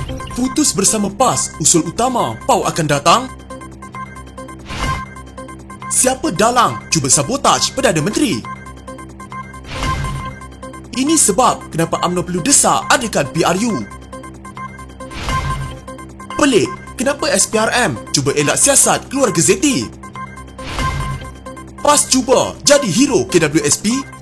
Putus bersama PAS, usul utama PAU akan datang? Siapa dalang cuba sabotaj Perdana Menteri? Ini sebab kenapa UMNO perlu desak adakan PRU. Pelik, kenapa SPRM cuba elak siasat keluarga Zeti? PAS cuba jadi hero KWSP?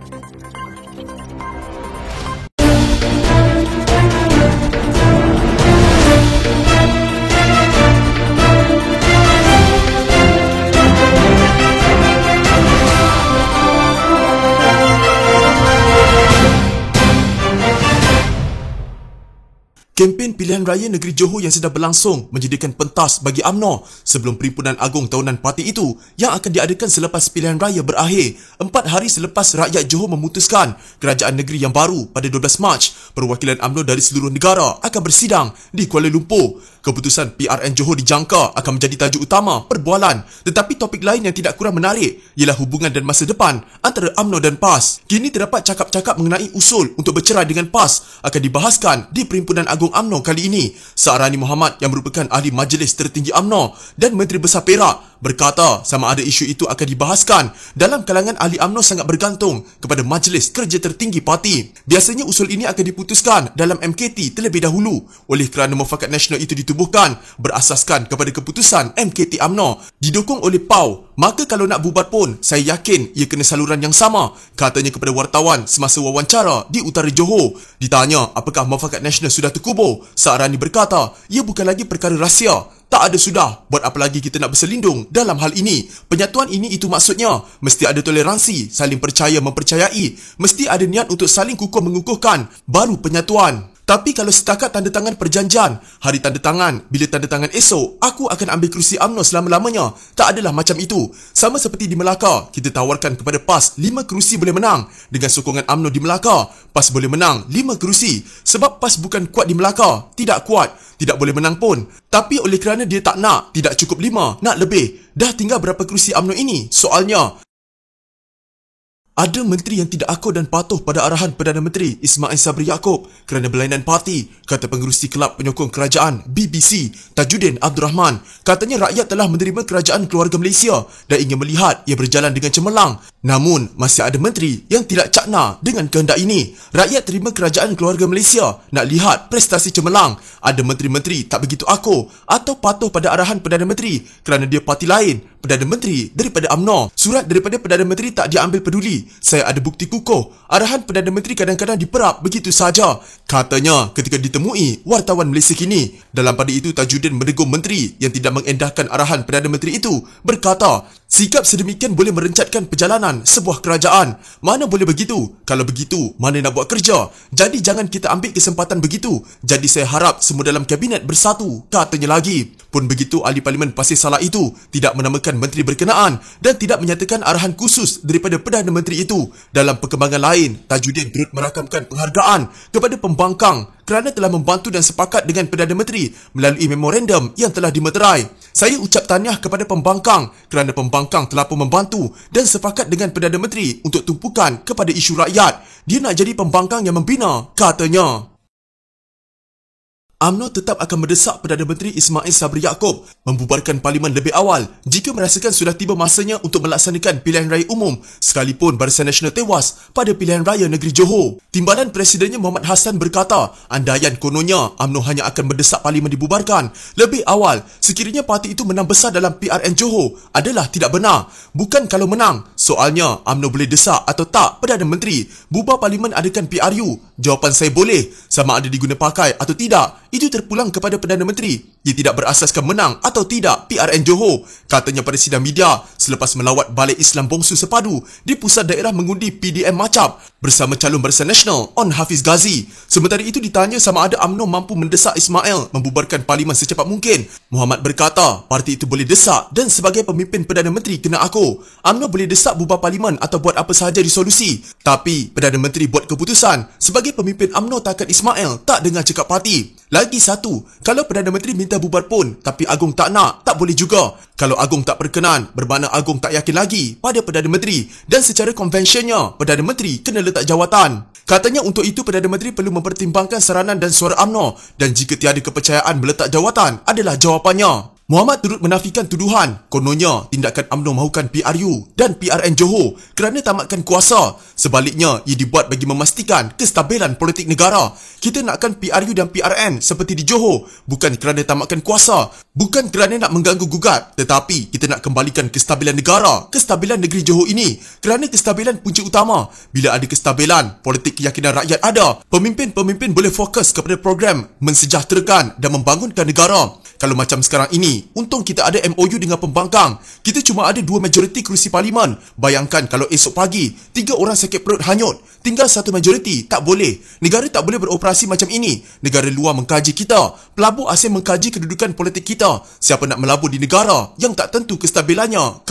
Kempen pilihan raya negeri Johor yang sedang berlangsung menjadikan pentas bagi UMNO sebelum Perhimpunan Agung Tahunan parti itu yang akan diadakan selepas pilihan raya berakhir 4 hari selepas rakyat Johor memutuskan kerajaan negeri yang baru pada 12 Mac. Perwakilan UMNO dari seluruh negara akan bersidang di Kuala Lumpur. Keputusan PRN Johor dijangka akan menjadi tajuk utama perbualan, tetapi topik lain yang tidak kurang menarik ialah hubungan dan masa depan antara UMNO dan PAS. Kini terdapat cakap-cakap mengenai usul untuk bercerai dengan PAS akan dibahaskan di Perhimpunan Agung UMNO kali ini. Sa'rani Muhammad yang merupakan ahli majlis tertinggi UMNO dan Menteri Besar Perak berkata sama ada isu itu akan dibahaskan dalam kalangan ahli UMNO sangat bergantung kepada Majlis Kerja Tertinggi Parti. Biasanya usul ini akan diputuskan dalam MKT terlebih dahulu oleh kerana mufakat nasional itu ditubuhkan berasaskan kepada keputusan MKT UMNO didukung oleh PAU. Maka kalau nak bubar pun, saya yakin ia kena saluran yang sama, katanya kepada wartawan semasa wawancara di utara Johor. Ditanya apakah mufakat nasional sudah terkubur, Sa'rani berkata, ia bukan lagi perkara rahsia. Tak ada sudah, buat apa lagi kita nak berselindung dalam hal ini? Penyatuan ini itu maksudnya, mesti ada toleransi, saling percaya mempercayai, mesti ada niat untuk saling kukuh mengukuhkan, baru penyatuan. Tapi kalau setakat tanda tangan perjanjian, hari tanda tangan, bila tanda tangan esok, aku akan ambil kerusi UMNO selama-lamanya. Tak adalah macam itu. Sama seperti di Melaka, kita tawarkan kepada PAS 5 kerusi boleh menang. Dengan sokongan UMNO di Melaka, PAS boleh menang 5 kerusi. Sebab PAS bukan kuat di Melaka, tidak kuat, tidak boleh menang pun. Tapi oleh kerana dia tak nak, tidak cukup 5, nak lebih. Dah tinggal berapa kerusi UMNO ini? Soalnya, ada menteri yang tidak akur dan patuh pada arahan Perdana Menteri Ismail Sabri Yaakob kerana berlainan parti, kata pengerusi Kelab Penyokong Kerajaan BBC Tajuddin Abdul Rahman. Katanya rakyat telah menerima kerajaan keluarga Malaysia dan ingin melihat ia berjalan dengan cemerlang. Namun, masih ada menteri yang tidak cakna dengan kehendak ini. Rakyat terima kerajaan keluarga Malaysia, nak lihat prestasi cemerlang. Ada menteri-menteri tak begitu akur atau patuh pada arahan Perdana Menteri kerana dia parti lain, Perdana Menteri daripada UMNO. Surat daripada Perdana Menteri tak diambil peduli. Saya ada bukti kukuh. Arahan Perdana Menteri kadang-kadang diperap begitu saja, katanya ketika ditemui wartawan Malaysia Kini. Dalam pada itu, Tajuddin menegur menteri yang tidak mengendahkan arahan Perdana Menteri itu, berkata, sikap sedemikian boleh merencatkan perjalanan sebuah kerajaan. Mana boleh begitu? Kalau begitu, mana nak buat kerja? Jadi jangan kita ambil kesempatan begitu. Jadi saya harap semua dalam kabinet bersatu, katanya lagi. Pun begitu, ahli parlimen Pasir Salah itu tidak menamakan menteri berkenaan dan tidak menyatakan arahan khusus daripada Perdana Menteri itu. Dalam perkembangan lain, Tajuddin turut merakamkan penghargaan kepada pembangkang kerana telah membantu dan sepakat dengan Perdana Menteri melalui memorandum yang telah dimeterai. Saya ucap tahniah kepada pembangkang kerana pembangkang telah pun membantu dan sepakat dengan Perdana Menteri untuk tumpukan kepada isu rakyat. Dia nak jadi pembangkang yang membina, katanya. UMNO tetap akan mendesak Perdana Menteri Ismail Sabri Yaakob membubarkan parlimen lebih awal jika merasakan sudah tiba masanya untuk melaksanakan pilihan raya umum sekalipun Barisan Nasional tewas pada pilihan raya negeri Johor. Timbalan Presidennya Muhammad Hassan berkata, andaian kononnya UMNO hanya akan mendesak parlimen dibubarkan lebih awal sekiranya parti itu menang besar dalam PRN Johor adalah tidak benar. Bukan kalau menang. Soalnya, UMNO boleh desak atau tak Perdana Menteri bubar parlimen adakan PRU. Jawapan saya boleh. Sama ada diguna pakai atau tidak, itu terpulang kepada Perdana Menteri. Ia tidak berasaskan menang atau tidak PRN Johor, katanya pada sidang media selepas melawat Balai Islam Bongsu Sepadu di pusat daerah mengundi PDM Macap bersama calon Barisan Nasional On Hafiz Ghazi. Sementara itu ditanya sama ada UMNO mampu mendesak Ismail membubarkan parlimen secepat mungkin, Muhammad berkata parti itu boleh desak dan sebagai pemimpin Perdana Menteri kena akur. UMNO boleh desak bubar parlimen atau buat apa sahaja resolusi, tapi Perdana Menteri buat keputusan. Sebagai pemimpin UMNO takkan Ismail tak dengar cakap parti. Lagi satu, kalau Perdana Menteri minta minta bubar pun tapi Agong tak nak, tak boleh juga. Kalau Agong tak berkenan, bermakna Agong tak yakin lagi pada Perdana Menteri dan secara konvensyennya, Perdana Menteri kena letak jawatan. Katanya untuk itu Perdana Menteri perlu mempertimbangkan saranan dan suara UMNO dan jika tiada kepercayaan meletak jawatan adalah jawapannya. Muhammad turut menafikan tuduhan kononnya tindakan UMNO mahukan PRU dan PRN Johor kerana tamatkan kuasa. Sebaliknya, ia dibuat bagi memastikan kestabilan politik negara. Kita nakkan PRU dan PRN seperti di Johor bukan kerana tamatkan kuasa, bukan kerana nak mengganggu gugat, tetapi kita nak kembalikan kestabilan negara, kestabilan negeri Johor ini kerana kestabilan punca utama. Bila ada kestabilan, politik keyakinan rakyat ada, pemimpin-pemimpin boleh fokus kepada program mensejahterakan dan membangunkan negara. Kalau macam sekarang ini, untung kita ada MOU dengan pembangkang. Kita cuma ada 2 majoriti kerusi parlimen. Bayangkan kalau esok pagi 3 orang sakit perut hanyut, tinggal 1 majoriti, tak boleh. Negara tak boleh beroperasi macam ini. Negara luar mengkaji kita, pelabur asing mengkaji kedudukan politik kita. Siapa nak melabur di negara yang tak tentu kestabilannya,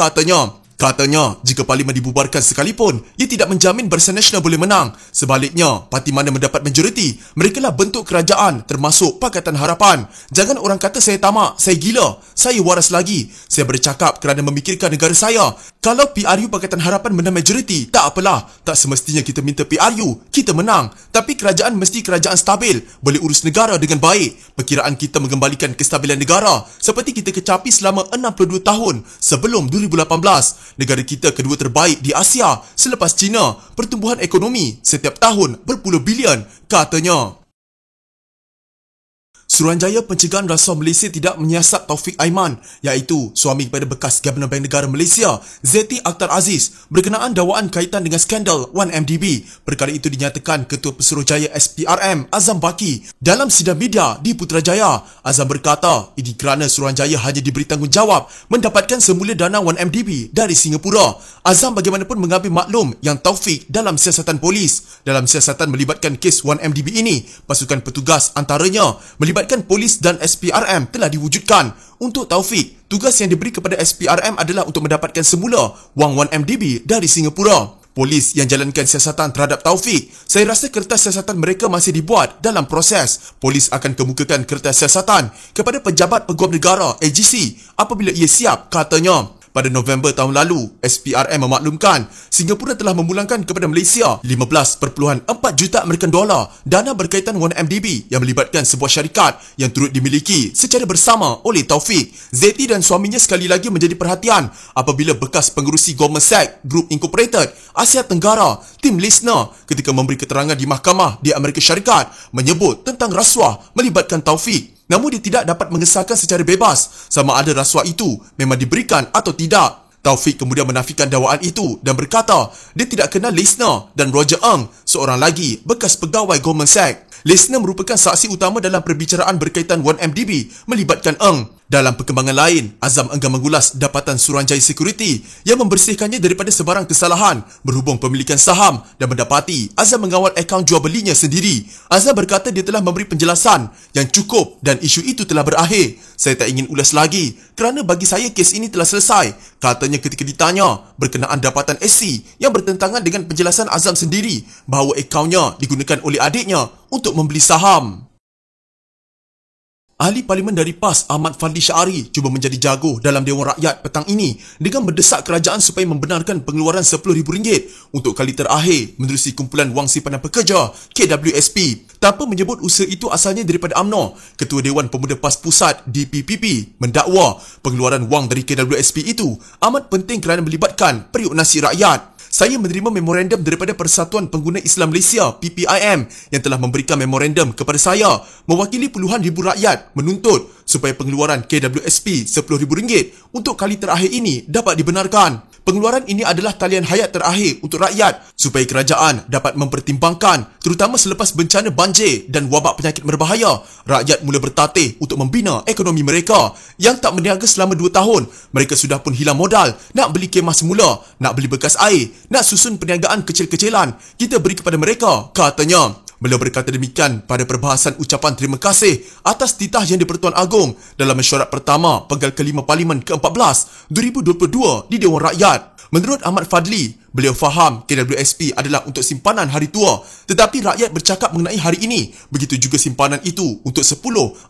Katanya, jika parlimen dibubarkan sekalipun, ia tidak menjamin Barisan Nasional boleh menang. Sebaliknya, parti mana mendapat majoriti, merekalah bentuk kerajaan termasuk Pakatan Harapan. Jangan orang kata saya tamak, saya gila, saya waras lagi. Saya bercakap kerana memikirkan negara saya. Kalau PRU Pakatan Harapan menang majoriti, tak apalah. Tak semestinya kita minta PRU, kita menang. Tapi kerajaan mesti kerajaan stabil, boleh urus negara dengan baik. Perkiraan kita mengembalikan kestabilan negara seperti kita kecapi selama 62 tahun sebelum 2018. Negara kita kedua terbaik di Asia selepas China. Pertumbuhan ekonomi setiap tahun berpuluh bilion, katanya. Suruhanjaya Pencegahan Rasuah Malaysia tidak menyiasat Taufik Aiman, iaitu suami kepada bekas Gabenor Bank Negara Malaysia, Zeti Akhtar Aziz, berkenaan dakwaan kaitan dengan skandal 1MDB. Perkara itu dinyatakan Ketua Pesuruhjaya SPRM Azam Baki dalam sidang media di Putrajaya. Azam berkata, ini kerana Suruhanjaya hanya diberi tanggungjawab mendapatkan semula dana 1MDB dari Singapura. Azam bagaimanapun mengambil maklum yang Taufik dalam siasatan polis. Dalam siasatan melibatkan kes 1MDB ini, pasukan petugas antaranya melibatkan polis dan SPRM telah diwujudkan. Untuk Taufik, tugas yang diberi kepada SPRM adalah untuk mendapatkan semula wang 1MDB dari Singapura. Polis yang jalankan siasatan terhadap Taufik, saya rasa kertas siasatan mereka masih dibuat dalam proses. Polis akan kemukakan kertas siasatan kepada Pejabat Peguam Negara AGC apabila ia siap, katanya. Pada November tahun lalu, SPRM memaklumkan Singapura telah memulangkan kepada Malaysia 15.4 juta American dolar dana berkaitan 1MDB yang melibatkan sebuah syarikat yang turut dimiliki secara bersama oleh Taufik. Zeti dan suaminya sekali lagi menjadi perhatian apabila bekas pengerusi Goldman Sachs Group Incorporated Asia Tenggara, Tim Listener, ketika memberi keterangan di mahkamah di Amerika Syarikat menyebut tentang rasuah melibatkan Taufik. Namun dia tidak dapat mengesahkan secara bebas sama ada rasuah itu memang diberikan atau tidak. Taufik kemudian menafikan dakwaan itu dan berkata dia tidak kenal Listener dan Roger Ng, seorang lagi bekas pegawai Goldman Sachs. Listener merupakan saksi utama dalam perbicaraan berkaitan 1MDB melibatkan Ng. Dalam perkembangan lain, Azam enggan mengulas dapatan Suruhanjaya Security yang membersihkannya daripada sebarang kesalahan berhubung pemilikan saham dan mendapati Azam mengawal akaun jual belinya sendiri. Azam berkata dia telah memberi penjelasan yang cukup dan isu itu telah berakhir. Saya tak ingin ulas lagi kerana bagi saya kes ini telah selesai, katanya ketika ditanya berkenaan dapatan SC yang bertentangan dengan penjelasan Azam sendiri bahawa akaunnya digunakan oleh adiknya untuk membeli saham. Ahli Parlimen dari PAS Ahmad Fadli Syari cuba menjadi jago dalam Dewan Rakyat petang ini dengan mendesak kerajaan supaya membenarkan pengeluaran RM10,000 untuk kali terakhir menerusi kumpulan wang simpanan pekerja KWSP. Tanpa menyebut usaha itu asalnya daripada UMNO, Ketua Dewan Pemuda PAS Pusat DPPP mendakwa pengeluaran wang dari KWSP itu amat penting kerana melibatkan periuk nasi rakyat. Saya menerima memorandum daripada Persatuan Pengguna Islam Malaysia PPIM yang telah memberikan memorandum kepada saya mewakili puluhan ribu rakyat menuntut supaya pengeluaran KWSP RM10,000 untuk kali terakhir ini dapat dibenarkan. Pengeluaran ini adalah talian hayat terakhir untuk rakyat supaya kerajaan dapat mempertimbangkan terutama selepas bencana banjir dan wabak penyakit berbahaya. Rakyat mula bertatih untuk membina ekonomi mereka yang tak berniaga selama 2 tahun. Mereka sudah pun hilang modal nak beli kemah semula, nak beli bekas air, nak susun perniagaan kecil-kecilan. Kita beri kepada mereka, katanya. Beliau berkata demikian pada perbahasan ucapan terima kasih atas titah Yang di-Pertuan Agong dalam mesyuarat pertama penggal kelima Parlimen ke-14 2022 di Dewan Rakyat. Menurut Ahmad Fadli, Beliau faham KWSP adalah untuk simpanan hari tua, tetapi rakyat bercakap mengenai hari ini. Begitu juga simpanan itu untuk 10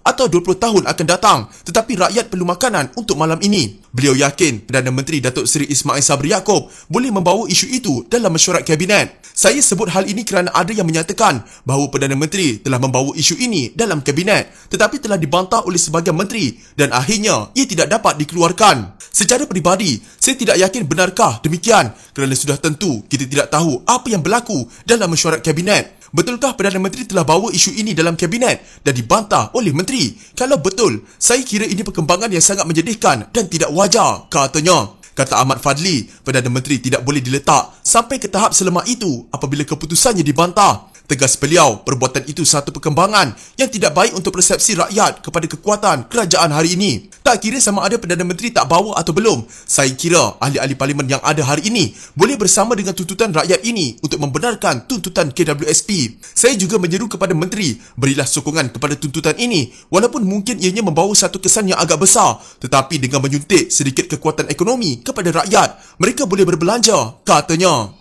atau 20 tahun akan datang, tetapi rakyat perlu makanan untuk malam ini. Beliau yakin Perdana Menteri Datuk Seri Ismail Sabri Yaakob boleh membawa isu itu dalam mesyuarat Kabinet. Saya sebut hal ini kerana ada yang menyatakan bahawa Perdana Menteri telah membawa isu ini dalam Kabinet, tetapi telah dibantah oleh sebahagian menteri dan akhirnya ia tidak dapat dikeluarkan. Secara peribadi, saya tidak yakin benarkah demikian kerana sudah tentu kita tidak tahu apa yang berlaku dalam mesyuarat Kabinet. Betulkah Perdana Menteri telah bawa isu ini dalam Kabinet dan dibantah oleh menteri? Kalau betul, saya kira ini perkembangan yang sangat menyedihkan dan tidak wajar, katanya. Kata Ahmad Fadli, Perdana Menteri tidak boleh diletak sampai ke tahap selemah itu apabila keputusannya dibantah. Tegas beliau, perbuatan itu satu perkembangan yang tidak baik untuk persepsi rakyat kepada kekuatan kerajaan hari ini. Tak kira sama ada Perdana Menteri tak bawa atau belum, saya kira ahli-ahli parlimen yang ada hari ini boleh bersama dengan tuntutan rakyat ini untuk membenarkan tuntutan KWSP. Saya juga menyeru kepada menteri, berilah sokongan kepada tuntutan ini walaupun mungkin ianya membawa satu kesan yang agak besar, tetapi dengan menyuntik sedikit kekuatan ekonomi kepada rakyat, mereka boleh berbelanja, katanya.